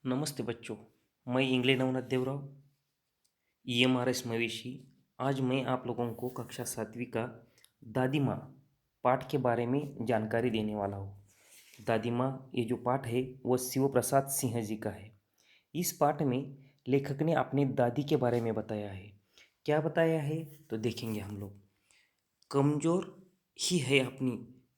नमस्ते बच्चों। मैं इंग्लैंड नवनाथ देवराव, EMRS मवेशी। आज मैं आप लोगों को कक्षा 7वीं का दादी माँ पाठ के बारे में जानकारी देने वाला हूँ। दादी माँ ये जो पाठ है वह शिव प्रसाद सिंह जी का है। इस पाठ में लेखक ने अपनी दादी के बारे में बताया है। क्या बताया है तो देखेंगे हम लोग। कमज़ोर ही है अपनी,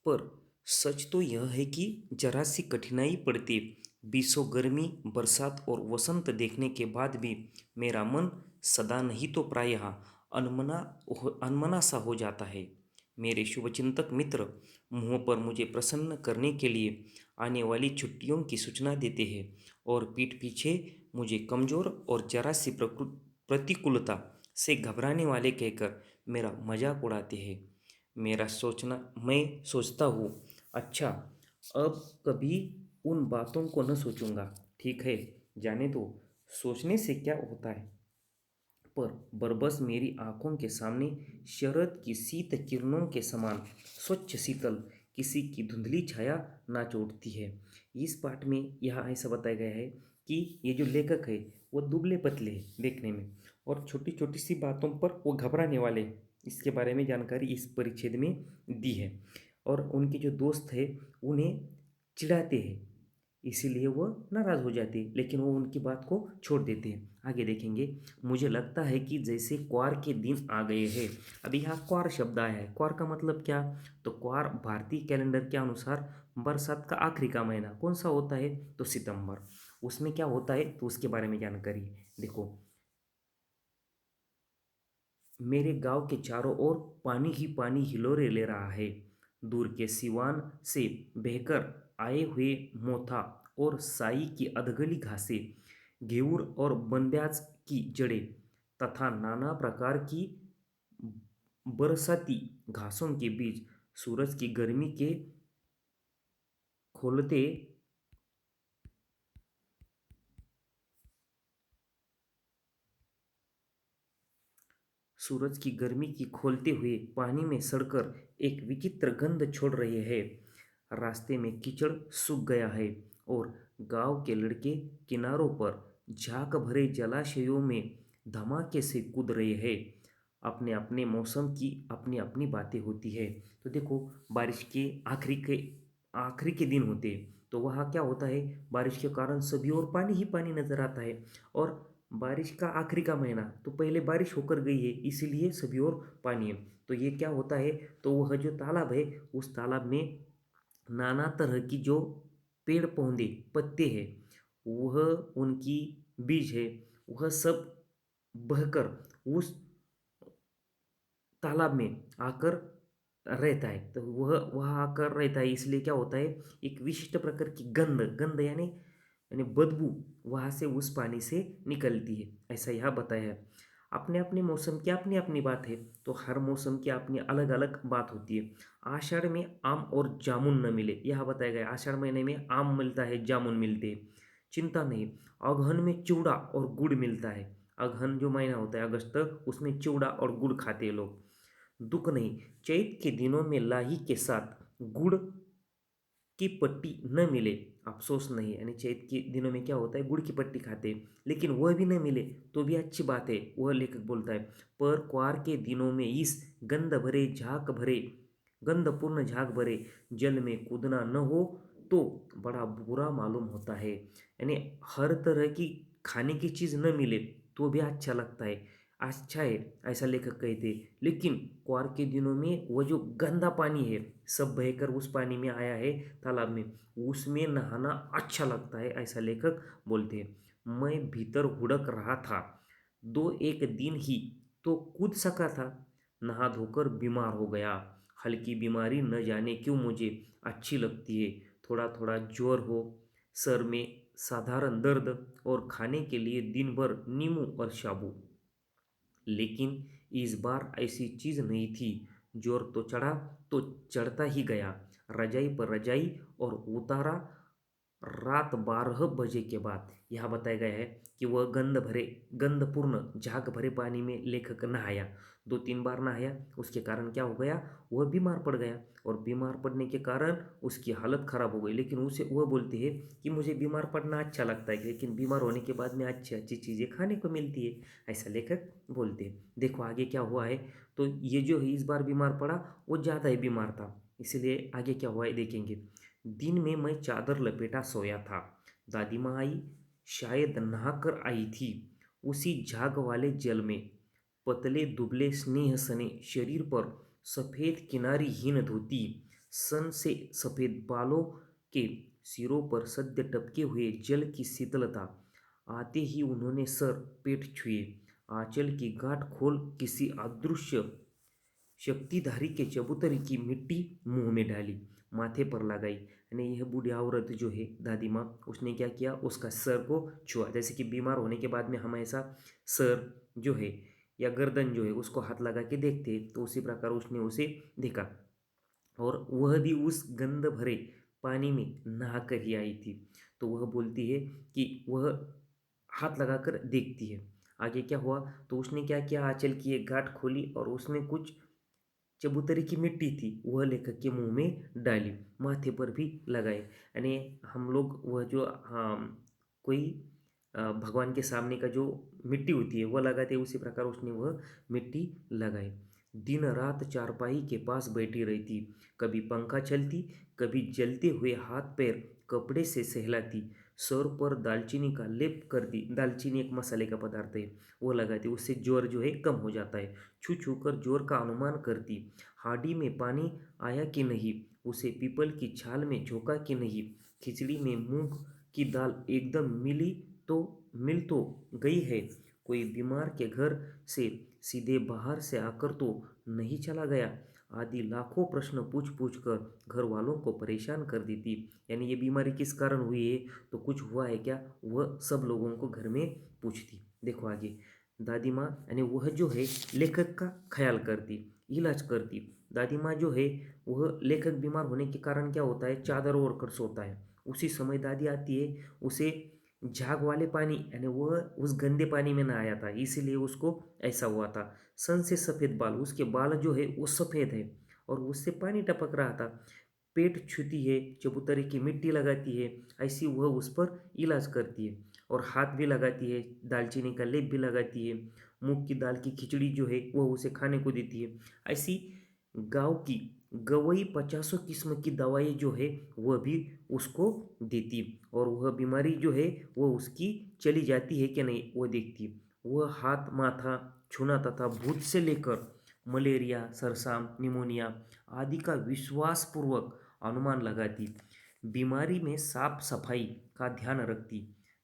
पर सच तो यह है कि जरा सी कठिनाई पड़ती, बीसों गर्मी बरसात और वसंत देखने के बाद भी मेरा मन सदा नहीं तो प्रायः अनमना अनमना सा हो जाता है। मेरे शुभचिंतक मित्र मुँह पर मुझे प्रसन्न करने के लिए आने वाली छुट्टियों की सूचना देते हैं और पीठ पीछे मुझे कमज़ोर और जरा सी प्रतिकूलता से घबराने वाले कहकर मेरा मजाक उड़ाते हैं। मैं सोचता हूँ, अच्छा, अब कभी उन बातों को न सोचूंगा। ठीक है, जाने दो, सोचने से क्या होता है। पर बरबस मेरी आंखों के सामने शरद की शीत किरणों के समान स्वच्छ शीतल किसी की धुंधली छाया नाच उठती है। इस पाठ में यह ऐसा बताया गया है कि ये जो लेखक है वो दुबले पतले हैं देखने में, और छोटी छोटी सी बातों पर वो घबराने वाले हैं। इसके बारे में जानकारी इस परिच्छेद में दी है। और उनके जो दोस्त है उन्हें चिढ़ाते हैं, इसीलिए वह नाराज़ हो जाते हैं, लेकिन वो उनकी बात को छोड़ देते हैं। आगे देखेंगे। मुझे लगता है कि जैसे क्वार के दिन आ गए हैं। अभी यहाँ क्वार शब्द आया है। क्वार का मतलब क्या? तो क्वार भारतीय कैलेंडर के अनुसार बरसात का आखिरी का महीना कौन सा होता है? तो सितंबर। उसमें क्या होता है तो उसके बारे में जानकारी देखो। मेरे गांव के चारों ओर पानी ही पानी हिलोरे ले रहा है। दूर के सिवान से बहकर आए हुए मोथा और साई की अधगली घासें, घेऊर और बंध्याज की जड़ें तथा नाना प्रकार की बरसाती घासों के बीच सूरज की गर्मी के खोलते सूरज की गर्मी की खोलते हुए पानी में सड़कर एक विचित्र गंध छोड़ रहे हैं। रास्ते में कीचड़ सूख गया है और गांव के लड़के किनारों पर झाग भरे जलाशयों में धमाके से कूद रहे हैं। अपने अपने मौसम की अपनी अपनी बातें होती है। तो देखो, बारिश के आखिरी के दिन होते हैं तो वहाँ क्या होता है, बारिश के कारण सभी और पानी ही पानी नजर आता है। और बारिश का आखिरी का महीना तो पहले बारिश होकर गई है, इसीलिए सभी और पानी है। तो ये क्या होता है, तो वह जो तालाब है उस तालाब में नाना तरह की जो पेड़ पौधे पत्ते हैं, वह उनकी बीज है, वह सब बहकर उस तालाब में आकर रहता है। तो वह वहाँ आकर रहता है, इसलिए क्या होता है, एक विशिष्ट प्रकार की गंध गंध यानी यानी बदबू वहाँ से उस पानी से निकलती है, ऐसा यहाँ बताया है। अपने अपने मौसम की अपनी अपनी बात है, तो हर मौसम की अपनी अलग अलग बात होती है। आषाढ़ में आम और जामुन न मिले, यह बताया गया है। आषाढ़ महीने में आम मिलता है, जामुन मिलते हैं, चिंता नहीं। अगहन में चिवड़ा और गुड़ मिलता है। अगहन जो महीना होता है अगस्त तक, उसमें चिवड़ा और गुड़ खाते हैं लोग। दुख नहीं। चैत के दिनों में लाही के साथ गुड़ की पट्टी न मिले, अफसोस नहीं। यानी चैत के दिनों में क्या होता है, गुड़ की पट्टी खाते हैं, लेकिन वह भी न मिले तो भी अच्छी बात है, वह लेखक बोलता है। पर क्वार के दिनों में इस गंधपूर्ण झाग भरे जल में कूदना न हो तो बड़ा बुरा मालूम होता है। यानी हर तरह की खाने की चीज़ न मिले तो भी अच्छा लगता है, अच्छा है, ऐसा लेखक कहते। लेकिन क्वार के दिनों में वह जो गंदा पानी है सब बहकर उस पानी में आया है तालाब में, उसमें नहाना अच्छा लगता है, ऐसा लेखक बोलते हैं। मैं भीतर हुड़क रहा था, दो एक दिन ही तो कूद सका था, नहा धोकर बीमार हो गया। हल्की बीमारी न जाने क्यों मुझे अच्छी लगती है। थोड़ा थोड़ा ज्वर हो, सर में साधारण दर्द और खाने के लिए दिन भर नींबू और साबू। लेकिन इस बार ऐसी चीज़ नहीं थी। जोर तो चढ़ा तो चढ़ता ही गया, रजाई पर रजाई और उतारा रात 12 बजे के बाद। यहाँ बताया गया है कि वह गंधपूर्ण झाग भरे पानी में लेखक नहाया, 2-3 बार नहाया। उसके कारण क्या हो गया, वह बीमार पड़ गया, और बीमार पड़ने के कारण उसकी हालत खराब हो गई। लेकिन उसे वह बोलती है कि मुझे बीमार पड़ना अच्छा लगता है, लेकिन बीमार होने के बाद में अच्छी अच्छी चीज़ें खाने को मिलती है, ऐसा लेखक बोलते हैं। देखो आगे क्या हुआ है। तो ये जो है इस बार बीमार पड़ा, वो ज़्यादा ही बीमार था, इसलिए आगे क्या हुआ है देखेंगे। दिन में मैं चादर लपेटा सोया था। दादी माँ आई, शायद नहाकर आई थी। उसी झाग वाले जल में पतले दुबले स्नेह सने शरीर पर सफ़ेद किनारीहीन धोती, सन से सफ़ेद बालों के सिरों पर सद्य टपके हुए जल की शीतलता। आते ही उन्होंने सर पेट छुए, आंचल की गांठ खोल किसी अदृश्य शक्तिधारी के चबूतरे की मिट्टी मुंह में डाली, माथे पर लगाई। यानी यह बूढ़ी औरत जो है दादी माँ, उसने क्या किया, उसका सर को छुआ। जैसे कि बीमार होने के बाद में हम ऐसा सर जो है या गर्दन जो है उसको हाथ लगा के देखते हैं, तो उसी प्रकार उसने उसे देखा, और वह भी उस गंध भरे पानी में नहा कर ही आई थी। तो वह बोलती है कि वह हाथ लगाकर देखती है। आगे क्या हुआ, तो उसने क्या किया, आंचल की एक गांठ खोली और उसमें कुछ चबूतरे की मिट्टी थी, वह लेखक के मुंह में डाली, माथे पर भी लगाए। यानी हम लोग वह जो कोई भगवान के सामने का जो मिट्टी होती है वह लगाते, उसी प्रकार उसने वह मिट्टी लगाई। दिन रात चारपाई के पास बैठी रहती, कभी पंखा चलती, कभी जलते हुए हाथ पैर कपड़े से सहलाती, सर पर दालचीनी का लेप करती। दालचीनी एक मसाले का पदार्थ है, वो लगाती, उससे ज्वर जो है कम हो जाता है। छू छू कर जोर का अनुमान करती, हाडी में पानी आया कि नहीं, उसे पीपल की छाल में झोंका कि नहीं, खिचड़ी में मूंग की दाल एकदम मिल तो गई है, कोई बीमार के घर से सीधे बाहर से आकर तो नहीं चला गया, आदि लाखों प्रश्न पूछ पूछ कर घर वालों को परेशान कर देती। यानी ये बीमारी किस कारण हुई है, तो कुछ हुआ है क्या, वह सब लोगों को घर में पूछती। देखो आगे, दादी माँ यानी वह जो है लेखक का ख्याल करती, इलाज करती। दादी माँ जो है वह लेखक बीमार होने के कारण क्या होता है, चादर ओढ़ कर सोता है। उसी समय दादी आती है, उसे झाग वाले पानी यानी वह उस गंदे पानी में नहाया था, इसीलिए उसको ऐसा हुआ था। सन से सफ़ेद बाल, उसके बाल जो है वो सफ़ेद है, और उससे पानी टपक रहा था। पेट छूती है, चबूतरे की मिट्टी लगाती है, ऐसी वह उस पर इलाज करती है, और हाथ भी लगाती है, दालचीनी का लेप भी लगाती है, मूंग की दाल की खिचड़ी जो है वह उसे खाने को देती है। ऐसी गाँव की गवई 50 किस्म की दवाई जो है वह भी उसको देती, और वह बीमारी जो है वह उसकी चली जाती है कि नहीं वह देखती। वह हाथ माथा छूना तथा भूत से लेकर मलेरिया, सरसाम, निमोनिया आदि का विश्वासपूर्वक अनुमान लगाती, बीमारी में साफ सफाई का ध्यान रखती,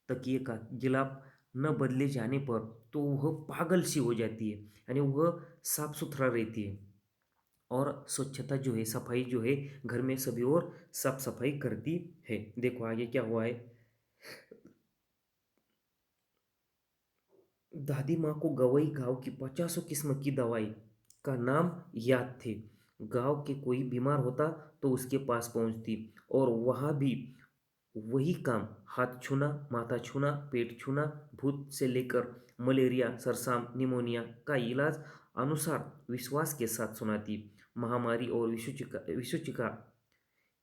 तकिए का गिलाफ न बदले जाने पर तो वह पागल सी हो जाती है, यानी वह साफ सुथरा रहती है, और स्वच्छता जो है, सफाई जो है, घर में सभी और साफ सफाई करती है। देखो आगे क्या हुआ है। दादी माँ को गवई गांव की 50 किस्म की दवाई का नाम याद थे। गांव के कोई बीमार होता तो उसके पास पहुंचती, और वहाँ भी वही काम, हाथ छूना, माथा छूना, पेट छूना, भूत से लेकर मलेरिया, सरसाम, निमोनिया का इलाज अनुसार विश्वास के साथ सुनाती। महामारी और विसूचिका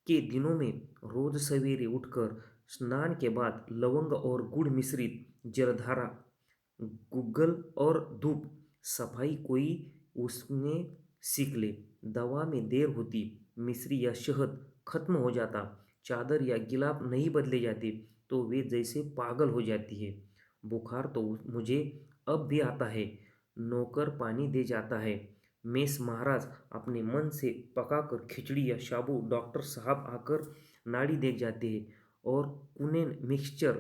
के दिनों में रोज सवेरे उठकर स्नान के बाद लवंग और गुड़ मिश्रित जलधारा, गुग्गल और धूप, सफाई कोई उसमें सीख ले, दवा में देर होती, मिश्री या शहद खत्म हो जाता, चादर या गिलाफ नहीं बदले जाते, तो वे जैसे पागल हो जाती है। बुखार तो मुझे अब भी आता है, नौकर पानी दे जाता है, मेस महाराज अपने मन से पकाकर खिचड़ी या साबू डॉक्टर साहब आकर नाड़ी देख जाते हैं, और कुनेन मिक्सचर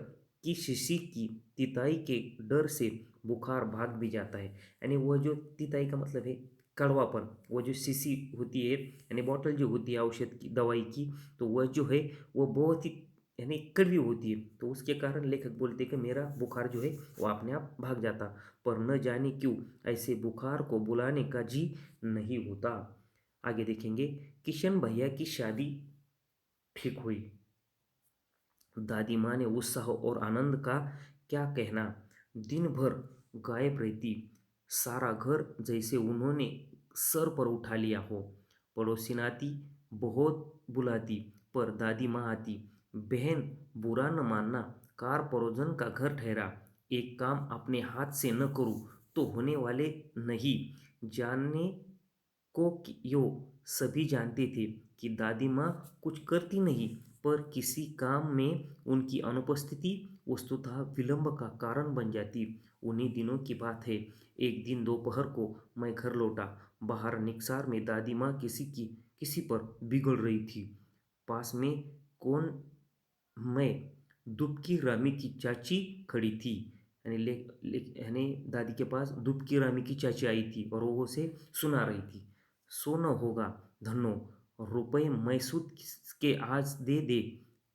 की शीशी की तिताई के डर से बुखार भाग भी जाता है। यानी वह जो तिताई का मतलब है कड़वापन, वो जो शीशी होती है यानी बॉटल जो होती है औषध की दवाई की, तो वह जो है वो बहुत ही यानी कड़वी होती है, तो उसके कारण लेखक बोलते हैं कि मेरा बुखार जो है वो अपने आप भाग जाता, पर न जाने क्यों ऐसे बुखार को बुलाने का जी नहीं होता। आगे देखेंगे, किशन भैया की शादी ठीक हुई। दादी माँ ने उत्साह और आनंद का क्या कहना, दिन भर गायब रहती, सारा घर जैसे उन्होंने सर पर उठा लिया हो। पड़ोसी आती, बहुत बुलाती, पर दादी माँ आती, बहन बुरा न मानना, कार परोजन का घर ठहरा, एक काम अपने हाथ से न करूँ तो होने वाले नहीं। जानने को यो सभी जानते थे कि दादी माँ कुछ करती नहीं, पर किसी काम में उनकी अनुपस्थिति वस्तुतः विलंब का कारण बन जाती। उन्हीं दिनों की बात है। एक दिन दोपहर को मैं घर लौटा। बाहर निकसार में दादी माँ किसी पर बिगड़ रही थी। पास में कौन, मैं, दुबकी रामी की चाची खड़ी थी। यानी यानी दादी के पास दुबकी रामी की चाची आई थी और वो उसे सुना रही थी। सो न होगा धन्नो, रुपए मैसूद के आज दे दे,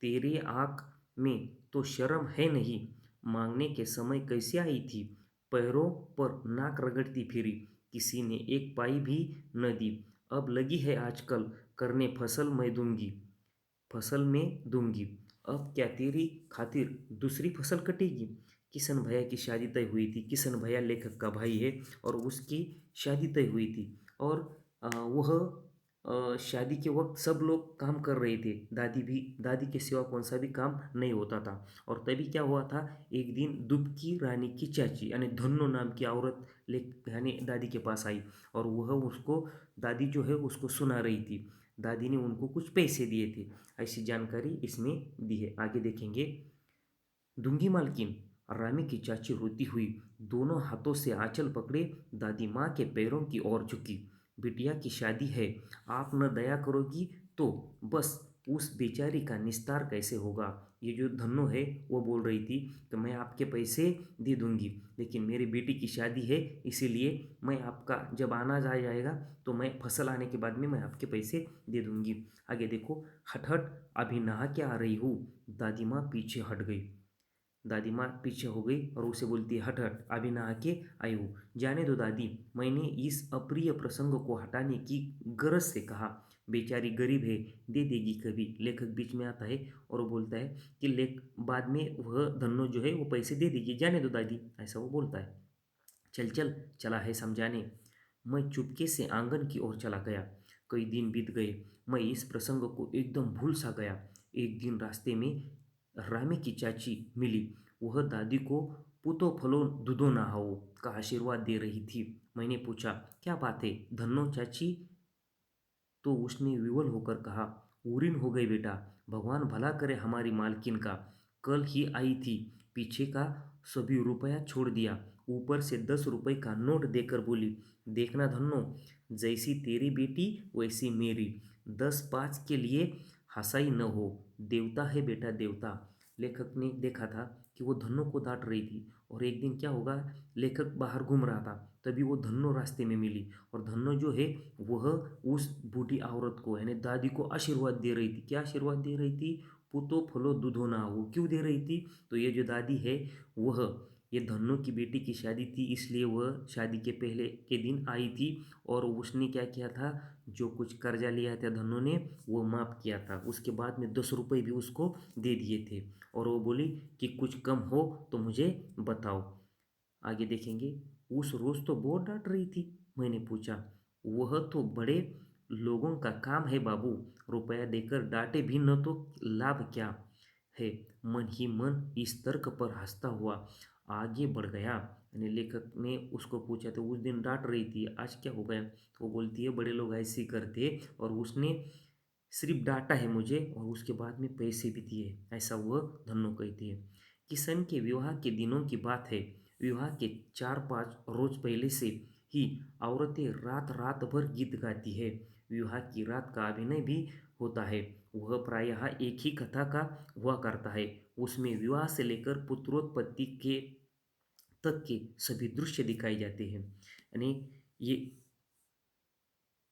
तेरी आँख में तो शर्म है नहीं, मांगने के समय कैसे आई थी, पैरों पर नाक रगड़ती फिरी, किसी ने एक पाई भी न दी, अब लगी है आजकल करने फसल मैं दूंगी, फसल में दूंगी, अब क्या तेरी खातिर दूसरी फसल कटेगी। किशन भैया की शादी तय हुई थी। किशन भैया लेखक का भाई है और उसकी शादी तय हुई थी। और वह शादी के वक्त सब लोग काम कर रहे थे। दादी के सिवा कौन सा भी काम नहीं होता था। और तभी क्या हुआ था, एक दिन दुबकी रानी की चाची यानी धन्नो नाम की औरत ले यानी दादी के पास आई और वह उसको, दादी जो है उसको सुना रही थी। दादी ने उनको कुछ पैसे दिए थे, ऐसी जानकारी इसमें दी है। आगे देखेंगे। दूंगी मालकिन, रामी की चाची रोती हुई दोनों हाथों से आंचल पकड़े दादी माँ के पैरों की ओर झुकी। बिटिया की शादी है, आप न दया करोगी तो बस उस बेचारी का निस्तार कैसे होगा। ये जो धन्नो है वो बोल रही थी कि मैं आपके पैसे दे दूंगी, लेकिन मेरी बेटी की शादी है, इसीलिए मैं आपका जब आना जाएगा तो मैं फसल आने के बाद में मैं आपके पैसे दे दूंगी। आगे देखो। हट हट, अभी नहा के आ रही हूँ। दादी माँ पीछे हट गई। दादी माँ पीछे हो गई और उसे बोलती है, हट हट, अभी नहा के आई हूँ। जाने दो दादी, मैंने इस अप्रिय प्रसंग को हटाने की गरज से कहा। बेचारी गरीब है, दे देगी कभी। लेखक बीच में आता है और वो बोलता है कि लेख बाद में वह धन्नो जो है वो पैसे दे देगी, जाने दो दादी, ऐसा वो बोलता है। चल चल, चला है समझाने। मैं चुपके से आंगन की ओर चला गया। कई दिन बीत गए, मैं इस प्रसंग को एकदम भूल सा गया। एक दिन रास्ते में रामी की चाची मिली। वह दादी को पूतो फलो दूधो नहाओ का आशीर्वाद दे रही थी। मैंने पूछा, क्या बात है धन्नो चाची? तो उसने विवल होकर कहा, उरीन हो गई बेटा, भगवान भला करे हमारी मालकिन का, कल ही आई थी, पीछे का सभी रुपया छोड़ दिया, ऊपर से 10 रुपए का नोट देकर बोली, देखना धन्नो, जैसी तेरी बेटी वैसी मेरी, 10 5 के लिए हंसाई न हो, देवता है बेटा देवता। लेखक ने देखा था कि वो धन्नो को डांट रही थी और एक दिन क्या होगा, लेखक बाहर घूम रहा था, तभी वो धन्नो रास्ते में मिली और धन्नो जो है वह उस बूढ़ी औरत को यानी दादी को आशीर्वाद दे रही थी। क्या आशीर्वाद दे रही थी? पूतो फलो दूधो ना हो। क्यों दे रही थी? तो ये जो दादी है वह, ये धन्नो की बेटी की शादी थी, इसलिए वह शादी के पहले के दिन आई थी और उसने क्या किया था, जो कुछ कर्जा लिया था धन्नो ने वो माफ़ किया था। उसके बाद में 10 रुपये भी उसको दे दिए थे और वो बोली कि कुछ कम हो तो मुझे बताओ। आगे देखेंगे। उस रोज तो बहुत डांट रही थी। मैंने पूछा, वह तो बड़े लोगों का काम है बाबू, रुपया देकर डांटे भी न तो लाभ क्या है। मन ही मन इस तर्क पर हंसता हुआ आगे बढ़ गया। यानी लेखक ने उसको पूछा तो उस दिन डांट रही थी, आज क्या हो गया? तो वो बोलती है बड़े लोग ऐसे ही करते और उसने सिर्फ डांटा है मुझे और उसके बाद में पैसे भी दिए, ऐसा वह धन्नो कहती है। किशन के विवाह के दिनों की बात है। विवाह के 4 5 रोज पहले से ही औरतें रात रात भर गीत गाती है। विवाह की रात का अभिनय भी होता है। वह प्रायः एक ही कथा का हुआ करता है। उसमें विवाह से लेकर पुत्रोत्पत्ति के तक के सभी दृश्य दिखाए जाते हैं। यानी ये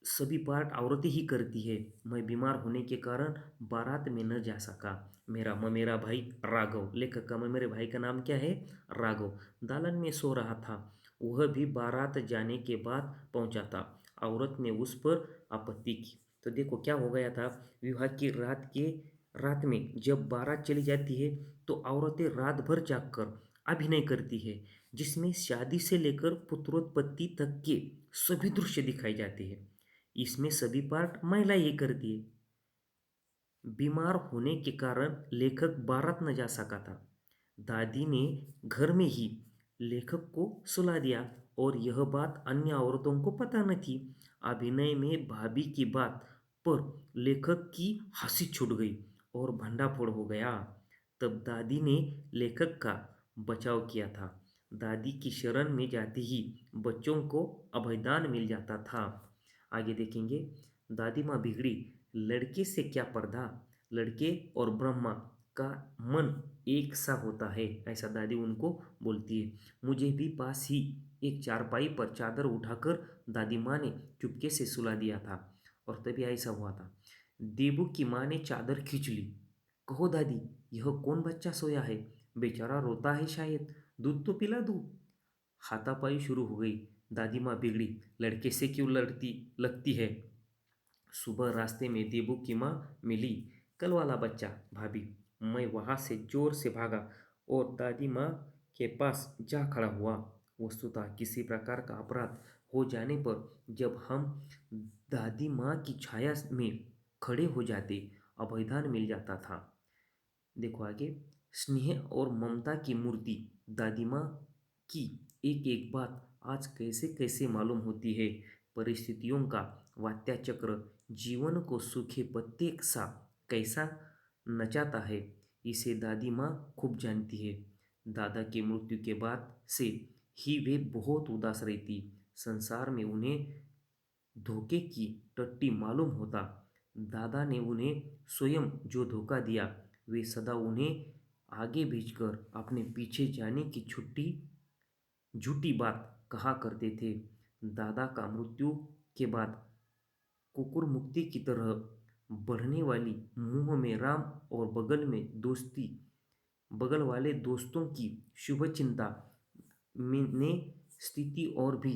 सभी पार्ट औरतें ही करती है। मैं बीमार होने के कारण बारात में न जा सका। मेरा भाई राघव, लेखक का मेरे भाई का नाम क्या है? राघव, दालन में सो रहा था। वह भी बारात जाने के बाद पहुंचा था। औरत ने उस पर आपत्ति की। तो देखो क्या हो गया था, विवाह की रात के रात में जब बारात चली जाती है तो औरतें रात भर जागकर अभिनय करती है, जिसमें शादी से लेकर पुत्रोत्पत्ति तक के सभी दृश्य दिखाए जाते हैं। इसमें सभी पार्ट महिला ही करती है। बीमार होने के कारण लेखक बारात न जा सका था। दादी ने घर में ही लेखक को सुला दिया और यह बात अन्य औरतों को पता न थी। अभिनय में भाभी की बात पर लेखक की हंसी छूट गई और भंडाफोड़ हो गया। तब दादी ने लेखक का बचाव किया था। दादी की शरण में जाते ही बच्चों को अभयदान मिल जाता था। आगे देखेंगे। दादी माँ बिगड़ी, लड़के से क्या पर्दा, लड़के और ब्रह्मा का मन एक सा होता है, ऐसा दादी उनको बोलती है। मुझे भी पास ही एक चारपाई पर चादर उठाकर दादी माँ ने चुपके से सुला दिया था। और तभी ऐसा हुआ था। देबू की माँ ने चादर खींच ली। कहो दादी, यह कौन बच्चा सोया है? बेचारा रोता है शायद, दूध तो पिला दूँ। हाथापाई शुरू हो गई। दादी माँ बिगड़ी, लड़के से क्यों लड़ती लगती है? सुबह रास्ते में देबू की माँ मिली। कल वाला बच्चा भाभी। मैं वहां से जोर से भागा और दादी माँ के पास जा खड़ा हुआ। वस्तुतः किसी प्रकार का अपराध हो जाने पर जब हम दादी माँ की छाया में खड़े हो जाते, अभयदान मिल जाता था। देखो आगे। स्नेह और ममता की मूर्ति दादी माँ की एक एक बात आज कैसे कैसे मालूम होती है। परिस्थितियों का वात्या चक्र जीवन को सूखे पत्ते सा कैसा नचाता है, इसे दादी माँ खूब जानती है। दादा की मृत्यु के बाद से ही वे बहुत उदास रहती। संसार में उन्हें धोखे की टट्टी मालूम होता। दादा ने उन्हें स्वयं जो धोखा दिया, वे सदा उन्हें आगे भेजकर अपने पीछे जाने की छुट्टी झूठी बात कहा करते थे। दादा का मृत्यु के बाद कुकुर मुक्ति की तरह बढ़ने वाली मुंह में राम और बगल वाले दोस्तों की शुभ चिंता ने स्थिति और भी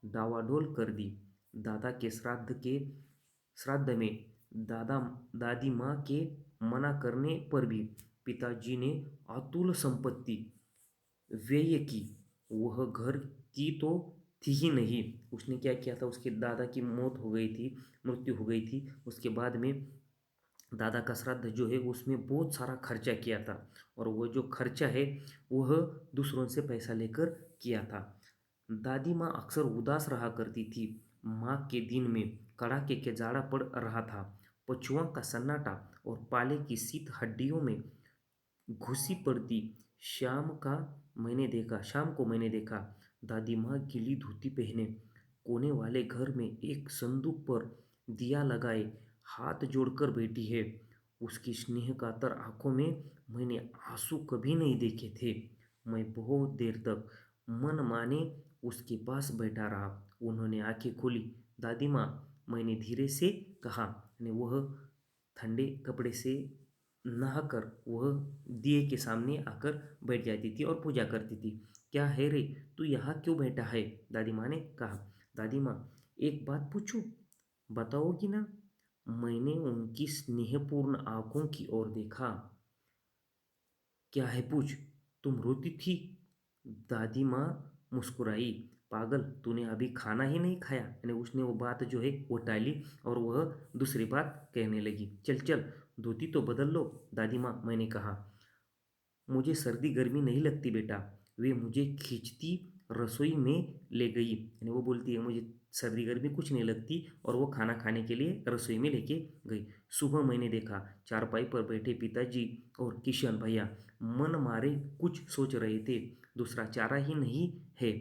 डावाडोल कर दी। दादा के श्राद्ध में दादा दादी माँ के मना करने पर भी पिताजी ने अतुल संपत्ति व्यय की। वह घर की तो थी ही नहीं। उसने क्या किया था, उसके दादा की मौत हो गई थी, मृत्यु हो गई थी। उसके बाद में दादा का श्राद्ध जो है उसमें बहुत सारा खर्चा किया था। और वो जो खर्चा है वह दूसरों से पैसा लेकर किया था। दादी माँ अक्सर उदास रहा करती थी। माँ के दिन में कड़ाके के जाड़ा पड़ रहा था। पशुओं का सन्नाटा और पाले की शीत हड्डियों में घुसी पड़ती। शाम को मैंने देखा दादी माँ गीली धोती पहने कोने वाले घर में एक संदूक पर दिया लगाए हाथ जोड़कर बैठी है। उसकी स्नेह कातर आंखों में मैंने आंसू कभी नहीं देखे थे। मैं बहुत देर तक मन माने उसके पास बैठा रहा। उन्होंने आंखें खोली। दादी माँ, मैंने धीरे से कहा। ने वह ठंडे कपड़े से नहाकर वह दिए के सामने आकर बैठ जाती थी और पूजा करती थी। क्या है रे, तू यहाँ क्यों बैठा है? दादी माँ ने कहा। दादी माँ, एक बात पूछूं, बताओगी ना? मैंने उनकी स्नेहपूर्ण आंखों की ओर देखा। क्या है, पूछ। तुम रोती थी? दादी माँ मुस्कुराई। पागल, तूने अभी खाना ही नहीं खाया। यानी उसने वो बात जो है वो टाली और वह दूसरी बात कहने लगी। चल चल, धोती तो बदल लो। दादी माँ, मैंने कहा। मुझे सर्दी गर्मी नहीं लगती बेटा। वे मुझे खींचती रसोई में ले गई। यानी वो बोलती है मुझे सर्दी गर्मी कुछ नहीं लगती और वो खाना खाने के लिए रसोई में लेके गई। सुबह मैंने देखा चारपाई पर बैठे पिताजी और किशन भैया मन मारे कुछ सोच रहे थे। दूसरा चारा ही नहीं है।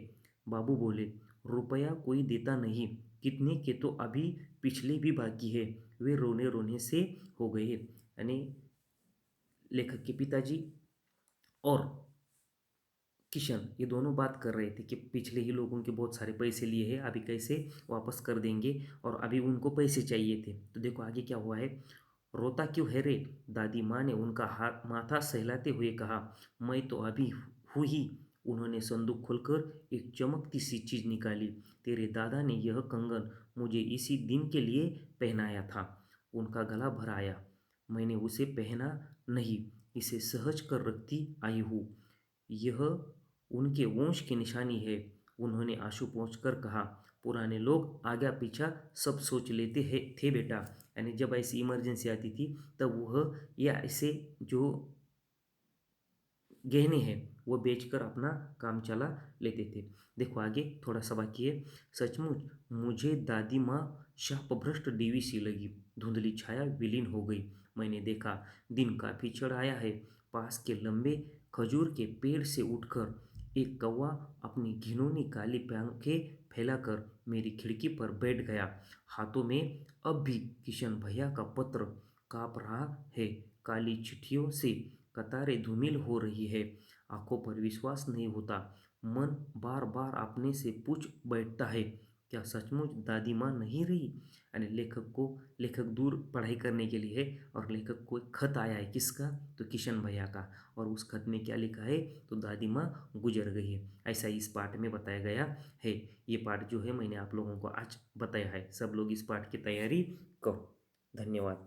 बाबू बोले, रुपया कोई देता नहीं, कितने के तो अभी पिछले भी बाकी है। वे रोने रोने से हो गए। यानी लेखक के पिताजी और किशन ये दोनों बात कर रहे थे कि पिछले ही लोगों के बहुत सारे पैसे लिए हैं, अभी कैसे वापस कर देंगे और अभी उनको पैसे चाहिए थे। तो देखो आगे क्या हुआ है। रोता क्यों है रे? दादी माँ ने उनका हाथ माथा सहलाते हुए कहा। मैं तो अभी हूँ ही। उन्होंने संदूक खोलकर एक चमकती सी चीज निकाली। तेरे दादा ने यह कंगन मुझे इसी दिन के लिए पहनाया था। उनका गला भर आया। मैंने उसे पहना नहीं, इसे सहज कर रखती आई हूँ। यह उनके वंश की निशानी है। उन्होंने आंसू पोंछकर कहा, पुराने लोग आगे पीछा सब सोच लेते हैं थे बेटा। यानी जब ऐसी इमरजेंसी आती थी तब वह या ऐसे जो गहने हैं वो बेचकर अपना काम चला लेते थे। देखो आगे थोड़ा सा बाकी है। सचमुच मुझे दादी माँ शापभ्रष्ट देवी सी लगी। धुंधली छाया विलीन हो गई। मैंने देखा दिन काफी चढ़ आया है। पास के लंबे खजूर के पेड़ से उठकर एक कौवा अपनी घिनौनी काली पंखें फैलाकर मेरी खिड़की पर बैठ गया। हाथों में अब भी किशन भैया का पत्र काँप रहा है। काली चिट्ठियों से कतारें धूमिल हो रही है। आंखों पर विश्वास नहीं होता। मन बार बार अपने से पूछ बैठता है, क्या सचमुच दादी माँ नहीं रही? यानी लेखक दूर पढ़ाई करने के लिए है और लेखक को एक खत आया है। किसका? तो किशन भैया का। और उस खत में क्या लिखा है? तो दादी माँ गुजर गई है। ऐसा इस पाठ में बताया गया है। ये पाठ जो है मैंने आप लोगों को आज बताया है। सब लोग इस पाठ की तैयारी करो। धन्यवाद।